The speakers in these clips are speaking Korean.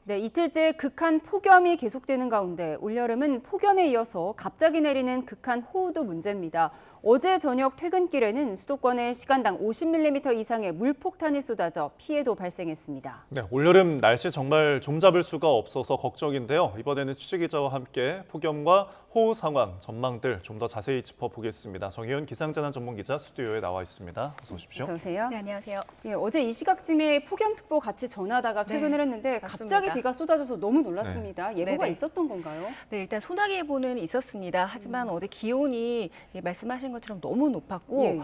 네, 이틀째 극한 폭염이 계속되는 가운데 올여름은 폭염에 이어서 갑자기 내리는 극한 호우도 문제입니다. 어제 저녁 퇴근길에는 수도권에 시간당 50mm 이상의 물폭탄이 쏟아져 피해도 발생했습니다. 네, 올여름 날씨 정말 종잡을 수가 없어서 걱정인데요. 이번에는 취재기자와 함께 폭염과 호우 상황, 전망들 좀 더 자세히 짚어보겠습니다. 정혜연 기상재난 전문기자 스튜디오에 나와 있습니다. 어서 오십시오. 어서 오세요. 네, 안녕하세요. 예, 어제 이 시각쯤에 폭염특보 같이 전하다가 퇴근을 했는데 맞습니다. 갑자기 비가 쏟아져서 너무 놀랐습니다. 예보가 네네. 있었던 건가요? 네, 일단 소나기 예보는 있었습니다. 하지만 어제 기온이 말씀하신 것처럼 너무 높았고 예.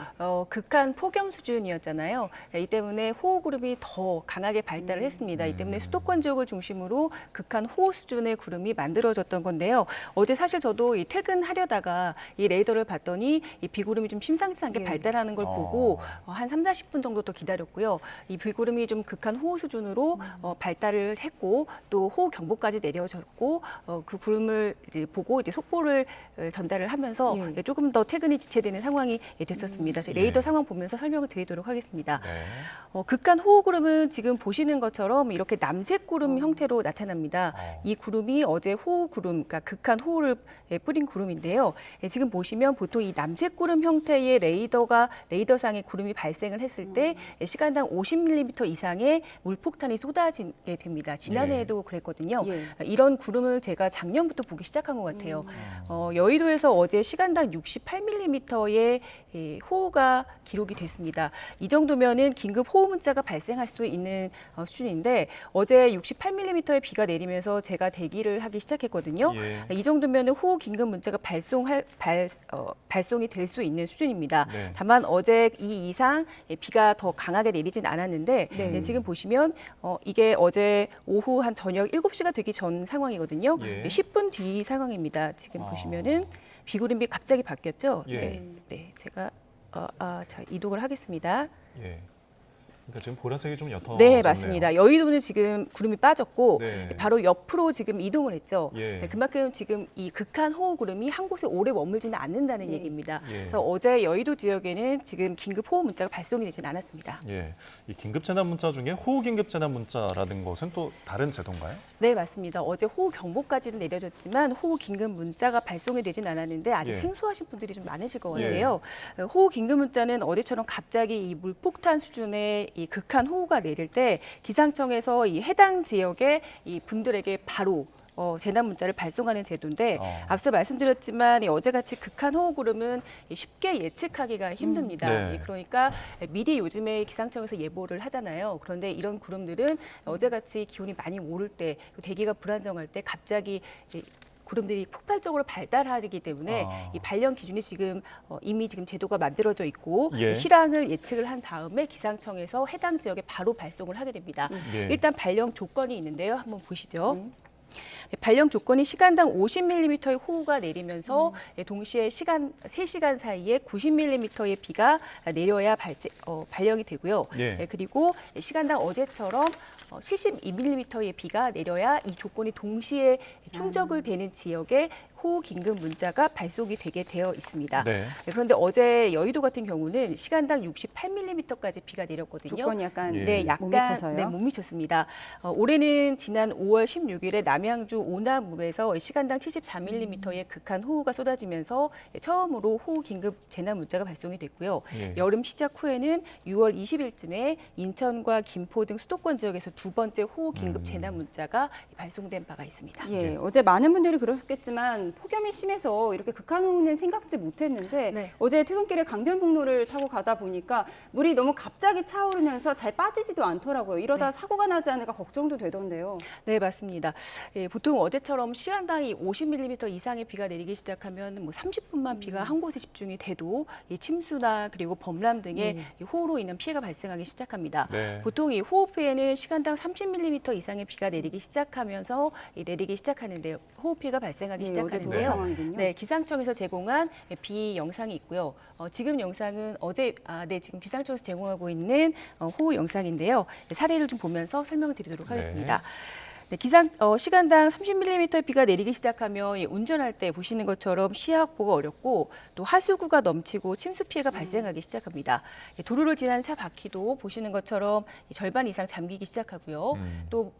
극한 폭염 수준이었잖아요. 이 때문에 호우 구름이 더 강하게 발달을 했습니다. 이 때문에 수도권 지역을 중심으로 극한 호우 수준의 구름이 만들어졌던 건데요. 어제 사실 저도 이 퇴근하려다가 이 레이더를 봤더니 이 비구름이 좀 심상치 않게 예. 발달하는 걸 보고 한 30-40분 정도 더 기다렸고요. 이 비구름이 좀 극한 호우 수준으로 발달을 했고 또 호우 경보까지 내려졌고 그 구름을 이제 보고 이제 속보를 전달을 하면서 예. 조금 더 퇴근이 지체되는 상황이 됐었습니다. 저희 레이더 상황 보면서 설명을 드리도록 하겠습니다. 네. 극한 호우 구름은 지금 보시는 것처럼 이렇게 남색 구름 형태로 나타납니다. 이 구름이 어제 호우 구름, 그러니까 극한 호우를 뿌린 구름인데요. 지금 보시면 보통 이 남색 구름 형태의 레이더상의 구름이 발생을 했을 때 시간당 50mm 이상의 물폭탄이 쏟아지게 됩니다. 지난해에도 그랬거든요. 예. 이런 구름을 제가 작년부터 보기 시작한 것 같아요. 여의도에서 어제 시간당 68mm의 호우가 기록이 됐습니다. 이 정도면은 긴급 호우 문자가 발생할 수 있는 수준인데 어제 68mm의 비가 내리면서 제가 대기를 하기 시작했거든요. 예. 이 정도면은 호우 긴급 문자가 발송이 될 수 있는 수준입니다. 네. 다만 어제 이 이상 비가 더 강하게 내리진 않았는데 네. 지금 보시면 이게 어제 오후 한 저녁 7시가 되기 전 상황이거든요. 예. 10분 뒤 상황입니다. 지금 보시면은 비구름이 갑자기 바뀌었죠. 예. 네, 제가 자, 이동을 하겠습니다. 예. 그러니까 지금 보라색이 좀 옅어졌네요. 네, 맞습니다. 여의도는 지금 구름이 빠졌고 네. 바로 옆으로 지금 이동을 했죠. 예. 네, 그만큼 지금 이 극한 호우 구름이 한 곳에 오래 머물지는 않는다는 네. 얘기입니다. 예. 그래서 어제 여의도 지역에는 지금 긴급 호우 문자가 발송이 되지는 않았습니다. 예. 이 긴급 재난 문자 중에 호우 긴급 재난 문자라는 것은 또 다른 제도인가요? 네, 맞습니다. 어제 호우 경보까지는 내려졌지만 호우 긴급 문자가 발송이 되진 않았는데 아직 예. 생소하신 분들이 좀 많으실 것 같아요. 호우 긴급 문자는 어제처럼 갑자기 이 물폭탄 수준의 이 극한 호우가 내릴 때 기상청에서 이 해당 지역의 이 분들에게 바로 재난 문자를 발송하는 제도인데 앞서 말씀드렸지만 어제같이 극한 호우 구름은 쉽게 예측하기가 힘듭니다. 네. 그러니까 미리 요즘에 기상청에서 예보를 하잖아요. 그런데 이런 구름들은 어제같이 기온이 많이 오를 때 대기가 불안정할 때 갑자기 구름들이 폭발적으로 발달하기 때문에 이 발령 기준이 지금 이미 지금 제도가 만들어져 있고 예. 실황을 예측을 한 다음에 기상청에서 해당 지역에 바로 발송을 하게 됩니다. 예. 일단 발령 조건이 있는데요. 한번 보시죠. 네, 발령 조건이 시간당 50mm의 호우가 내리면서 동시에 3시간 사이에 90mm의 비가 내려야 발령이 되고요. 예. 그리고 시간당 어제처럼 72mm의 비가 내려야 이 조건이 동시에 충족을 되는 지역에 호우 긴급 문자가 발송이 되게 되어 있습니다. 네. 그런데 어제 여의도 같은 경우는 시간당 68mm까지 비가 내렸거든요. 조건이 약간 예. 네, 약간 못 미쳐서요? 네, 못 미쳤습니다. 올해는 지난 5월 16일에 남양주 오남읍에서 시간당 74mm의 극한 호우가 쏟아지면서 처음으로 호우 긴급 재난 문자가 발송이 됐고요. 예. 여름 시작 후에는 6월 20일쯤에 인천과 김포 등 수도권 지역에서 두 번째 호우 긴급 재난 문자가 발송된 바가 있습니다. 예, 어제 많은 분들이 그러셨겠지만 폭염이 심해서 이렇게 극한 호우는 생각지 못했는데 네. 어제 퇴근길에 강변북로를 타고 가다 보니까 물이 너무 갑자기 차오르면서 잘 빠지지도 않더라고요. 이러다 사고가 나지 않을까 걱정도 되던데요. 네, 맞습니다. 예, 보통 어제처럼 시간당 50mm 이상의 비가 내리기 시작하면 뭐 30분만 비가 한 곳에 집중이 돼도 이 침수나 그리고 범람 등의 이 호우로 인한 피해가 발생하기 시작합니다. 네. 보통 이 호우 피해는 시간당 30mm 이상의 비가 내리기 시작하면서 내리기 시작하는데요. 호우 피해가 발생하기 예, 어제 시작하는데요. 도로 상황이군요. 네, 기상청에서 제공한 비 영상이 있고요. 지금 영상은 지금 기상청에서 제공하고 있는 호우 영상인데요. 사례를 좀 보면서 설명을 드리도록 하겠습니다. 네, 시간당 30mm의 비가 내리기 시작하면 운전할 때 보시는 것처럼 시야 확보가 어렵고 또 하수구가 넘치고 침수 피해가 발생하기 시작합니다. 도로를 지나는 차 바퀴도 보시는 것처럼 절반 이상 잠기기 시작하고요. 또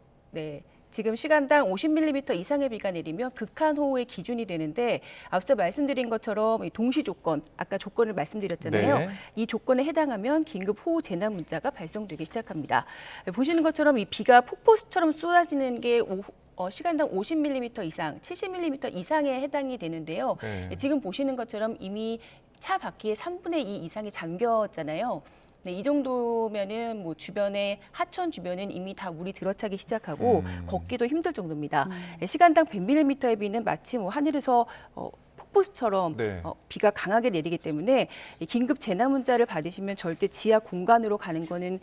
지금 시간당 50mm 이상의 비가 내리면 극한호우의 기준이 되는데 앞서 말씀드린 것처럼 이 동시 조건, 아까 조건을 말씀드렸잖아요. 네. 이 조건에 해당하면 긴급 호우 재난 문자가 발송되기 시작합니다. 보시는 것처럼 이 비가 폭포수처럼 쏟아지는 게 시간당 50mm 이상, 70mm 이상에 해당이 되는데요. 네. 지금 보시는 것처럼 이미 차 바퀴의 3분의 2 이상이 잠겼잖아요. 네, 이 정도면은 뭐 주변에 하천 주변은 이미 다 물이 들어차기 시작하고 걷기도 힘들 정도입니다. 시간당 100mm의 비는 마치 뭐 하늘에서 폭포수처럼 네. 비가 강하게 내리기 때문에 이 긴급 재난 문자를 받으시면 절대 지하 공간으로 가는 거는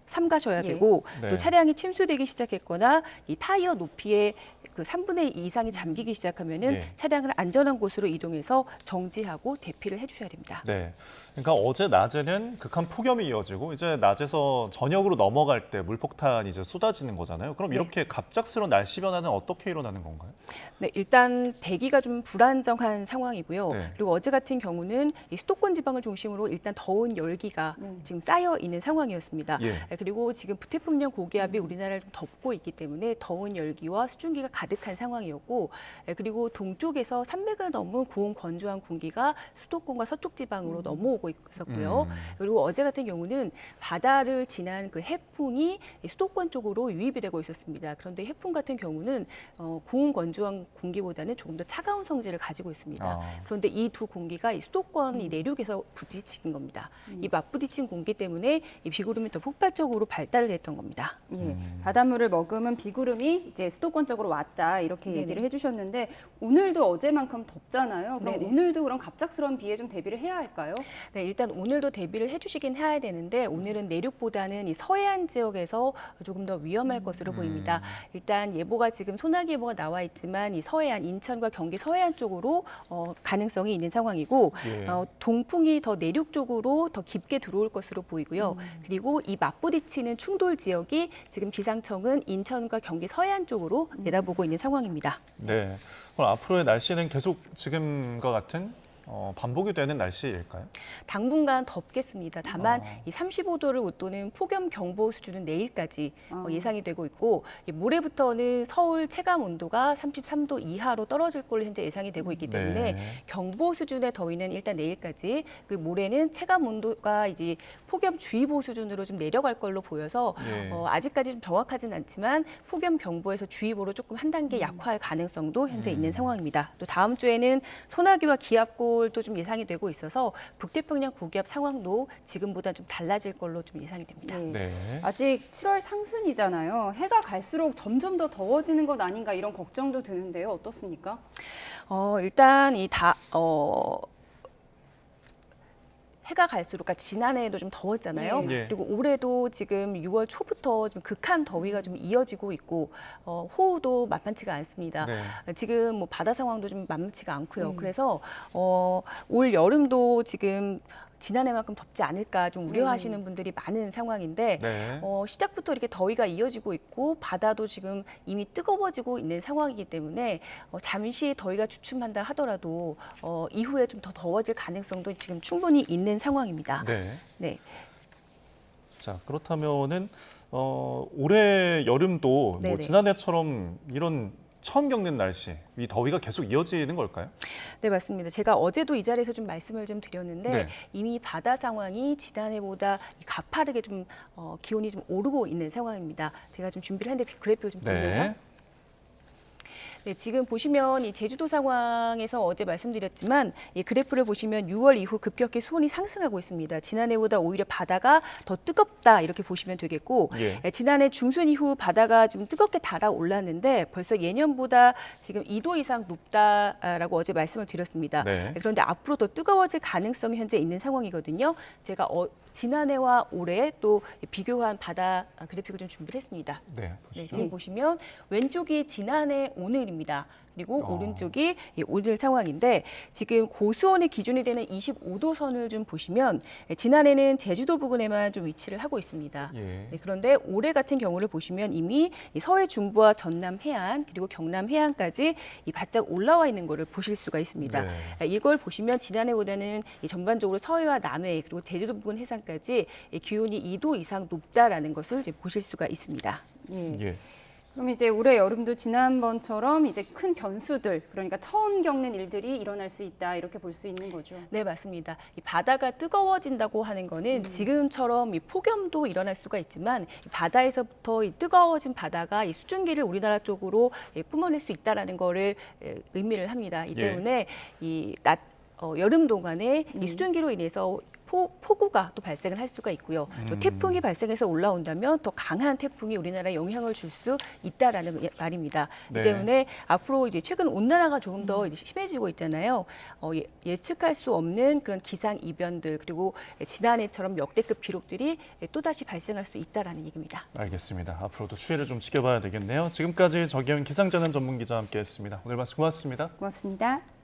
삼가셔야 예. 되고 네. 또 차량이 침수되기 시작했거나 이 타이어 높이의 그 3분의 2 이상이 잠기기 시작하면은 예. 차량을 안전한 곳으로 이동해서 정지하고 대피를 해주셔야 됩니다. 네. 그러니까 어제 낮에는 극한 폭염이 이어지고 이제 낮에서 저녁으로 넘어갈 때 물폭탄이 이제 쏟아지는 거잖아요. 그럼 네. 이렇게 갑작스러운 날씨 변화는 어떻게 일어나는 건가요? 네, 일단 대기가 좀 불안정한 상황이고요. 네. 그리고 어제 같은 경우는 이 수도권 지방을 중심으로 일단 더운 열기가 지금 쌓여 있는 상황이었습니다. 예. 그리고 지금 북태평양 고기압이 우리나라를 좀 덮고 있기 때문에 더운 열기와 수증기가 가득한 상황이었고, 그리고 동쪽에서 300을 넘은 고온 건조한 공기가 수도권과 서쪽 지방으로 넘어오고 있었고요. 그리고 어제 같은 경우는 바다를 지난 그 해풍이 수도권 쪽으로 유입이 되고 있었습니다. 그런데 해풍 같은 경우는 고온 건조한 공기보다는 조금 더 차가운 성질을 가지고 있습니다. 아. 그런데 이 두 공기가 이 수도권 이 내륙에서 부딪힌 겁니다. 이 맞부딪힌 공기 때문에 이 비구름이 더 폭발적으로 발달을 했던 겁니다. 예, 바닷물을 머금은 비구름이 이제 수도권 쪽으로 왔다 이렇게 네네. 얘기를 해주셨는데 오늘도 어제만큼 덥잖아요. 그럼 네네. 오늘도 그런 갑작스러운 비에 좀 대비를 해야 할까요? 네, 일단 오늘도 대비를 해주시긴 해야 되는데 오늘은 내륙보다는 이 서해안 지역에서 조금 더 위험할 것으로 보입니다. 일단 예보가 지금 소나기 예보가 나와 있지만 이 서해안, 인천과 경기 서해안 쪽으로 가능성이 있는 상황이고 예. 동풍이 더 내륙 쪽으로 더 깊게 들어올 것으로 보이고요. 그리고 이 맞부딪히는 충돌 지역이 지금 기상청은 인천과 경기 서해안 쪽으로 내다보고 있는 상황입니다. 네. 그럼 앞으로의 날씨는 계속 지금과 같은 반복이 되는 날씨일까요? 당분간 덥겠습니다. 다만 이 35도를 웃도는 폭염 경보 수준은 내일까지 예상이 되고 있고 모레부터는 서울 체감 온도가 33도 이하로 떨어질 걸로 현재 예상이 되고 있기 때문에 네. 경보 수준의 더위는 일단 내일까지, 그리고 모레는 체감 온도가 이제 폭염 주의보 수준으로 좀 내려갈 걸로 보여서 예. 아직까지 좀 정확하진 않지만 폭염 경보에서 주의보로 조금 한 단계 약화할 가능성도 현재 있는 상황입니다. 또 다음 주에는 소나기와 기압골도 좀 예상이 되고 있어서 북태평양 고기압 상황도 지금보다 좀 달라질 걸로 좀 예상이 됩니다. 예. 네. 아직 7월 상순이잖아요. 해가 갈수록 점점 더 더워지는 것 아닌가 이런 걱정도 드는데요. 어떻습니까? 일단 해가 갈수록, 그러니까 지난해에도 좀 더웠잖아요. 예. 그리고 올해도 지금 6월 초부터 좀 극한 더위가 좀 이어지고 있고 호우도 만만치가 않습니다. 네. 지금 뭐 바다 상황도 좀 만만치가 않고요. 그래서 올 여름도 지금 지난해만큼 덥지 않을까 좀 우려하시는 분들이 많은 상황인데 네. 시작부터 이렇게 더위가 이어지고 있고 바다도 지금 이미 뜨거워지고 있는 상황이기 때문에 잠시 더위가 주춤한다 하더라도 이후에 좀 더 더워질 가능성도 지금 충분히 있는 상황입니다. 네. 네. 자, 그렇다면은 올해 여름도 뭐 네네. 지난해처럼 이런 처음 겪는 날씨, 이 더위가 계속 이어지는 걸까요? 네, 맞습니다. 제가 어제도 이 자리에서 좀 말씀을 좀 드렸는데 네. 이미 바다 상황이 지난해보다 가파르게 좀 기온이 좀 오르고 있는 상황입니다. 제가 좀 준비를 했는데 그래픽을 좀 볼게요. 네. 네, 지금 보시면 이 제주도 상황에서 어제 말씀드렸지만 이 그래프를 보시면 6월 이후 급격히 수온이 상승하고 있습니다. 지난해보다 오히려 바다가 더 뜨겁다 이렇게 보시면 되겠고 예. 지난해 중순 이후 바다가 좀 뜨겁게 달아올랐는데 벌써 예년보다 지금 2도 이상 높다라고 어제 말씀을 드렸습니다. 네. 그런데 앞으로 더 뜨거워질 가능성이 현재 있는 상황이거든요. 제가 지난해와 올해 또 비교한 바다 그래픽을 좀 준비를 했습니다. 네. 네, 보시죠. 지금 보시면 왼쪽이 지난해 오늘입니다. 그리고 오른쪽이 오늘 상황인데 지금 고수온의 기준이 되는 25도 선을 좀 보시면 지난해는 제주도 부근에만 좀 위치를 하고 있습니다. 예. 네, 그런데 올해 같은 경우를 보시면 이미 이 서해 중부와 전남 해안 그리고 경남 해안까지 이 바짝 올라와 있는 것을 보실 수가 있습니다. 네. 이걸 보시면 지난해보다는 이 전반적으로 서해와 남해 그리고 제주도 부근 해상까지 이 기온이 2도 이상 높다라는 것을 이제 보실 수가 있습니다. 예. 예. 그럼 이제 올해 여름도 지난번처럼 이제 큰 변수들, 그러니까 처음 겪는 일들이 일어날 수 있다 이렇게 볼 수 있는 거죠. 네, 맞습니다. 이 바다가 뜨거워진다고 하는 거는 지금처럼 이 폭염도 일어날 수가 있지만 이 바다에서부터 이 뜨거워진 바다가 이 수증기를 우리나라 쪽으로 뿜어낼 수 있다라는 거를 의미를 합니다. 이 예. 때문에 이 여름 동안에 이 수증기로 인해서 폭우가 또 발생을 할 수가 있고요. 또 태풍이 발생해서 올라온다면 더 강한 태풍이 우리나라에 영향을 줄 수 있다라는 말입니다. 네. 이 때문에 앞으로 이제 최근 온난화가 조금 더 이제 심해지고 있잖아요. 예측할 수 없는 그런 기상 이변들 그리고 지난해처럼 역대급 기록들이 또다시 발생할 수 있다라는 얘기입니다. 알겠습니다. 앞으로도 추이를 좀 지켜봐야 되겠네요. 지금까지 정혜연 기상재난 전문기자와 함께했습니다. 오늘 말씀 고맙습니다. 고맙습니다.